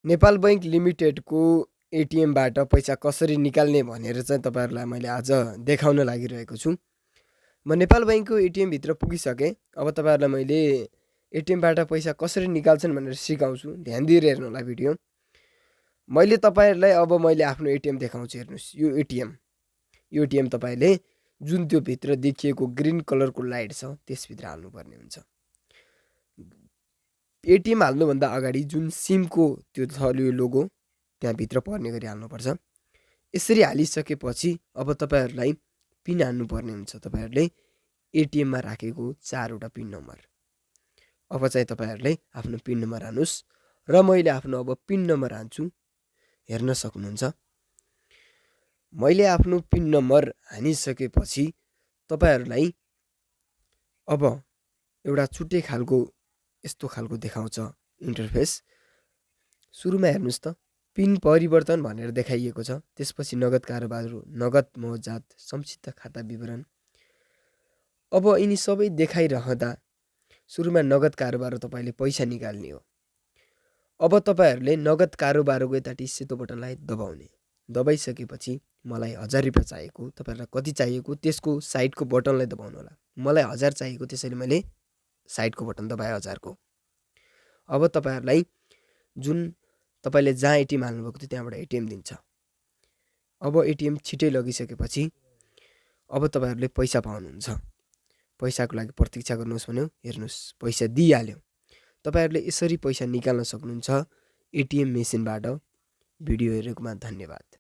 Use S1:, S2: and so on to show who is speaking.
S1: Nepal bank लिमिटेडको एटिएमबाट पैसा कसरी निकाल्ने भनेर चाहिँ तपाईँहरूलाई मैले आज देखाउन लागिरहेको छु। म नेपाल बैंकको एटिएमभित्र पुगिसकेँ। अब तपाईँहरूलाई मैले एटिएमबाट पैसा कसरी निकाल्छन् भनेर सिकाउँछु। ध्यान दिएर हेर्नु होला भिडियो। मैले तपाईँहरूलाई अब आफ्नो एटिएम देखाउँछु। हेर्नुहोस्, यो एटिएम तपाईँले जुन त्यो भित्र देखिएको ग्रिन कलरको लाइट छ त्यसभित्र हाल्नुपर्ने हुन्छ। एटिएम हाल्नुभन्दा अगाडि जुन सिमको त्यो छ यो लोगो त्यहाँभित्र पर्ने गरी हाल्नुपर्छ। यसरी हालिसकेपछि अब तपाईँहरूलाई पिन हाल्नुपर्ने हुन्छ। तपाईँहरूले एटिएममा राखेको 4वटा पिन नम्बर। अब चाहिँ तपाईँहरूले आफ्नो पिन नम्बर हाल्नुहोस् र मैले आफ्नो अब पिन नम्बर हान्छु। हेर्न सक्नुहुन्छ। मैले आफ्नो पिन नम्बर हानिसकेपछि तपाईँहरूलाई अब एउटा छुट्टै खालको यस्तो खालको देखाउँछ इन्टरफेस। सुरुमा हेर्नुहोस् त, पिन परिवर्तन भनेर देखाइएको छ। त्यसपछि नगद कारोबार, नगद मौजात, संक्षिप्त खाता विवरण। अब यिनी सबै देखाइरहँदा सुरुमा नगद कारोबार तपाईँले पैसा निकाल्ने हो। अब तपाईँहरूले नगद कारोबारको यतापट्टि सेतो बटनलाई दबाउने। दबाइसकेपछि मलाई 1000 रुपियाँ चाहिएको, तपाईँहरूलाई कति चाहिएको त्यसको साइडको बटनलाई दबाउनु होला। मलाई 1000 चाहिएको, त्यसैले मैले साइडको बटन दबाएँ 1000 को। अब तपाईँहरूलाई जुन तपाईँले जहाँ एटिएम हाल्नुभएको थियो त्यहाँबाट एटिएम दिन्छ। अब एटिएम छिटै लगिसकेपछि अब तपाईँहरूले पैसा पाउनुहुन्छ। पैसाको लागि प्रतीक्षा गर्नुहोस् भन्यो। हेर्नुहोस्, पैसा दिइहाल्यो। तपाईँहरूले यसरी पैसा निकाल्न सक्नुहुन्छ एटिएम मेसिनबाट। भिडियो हेरेकोमा धन्यवाद।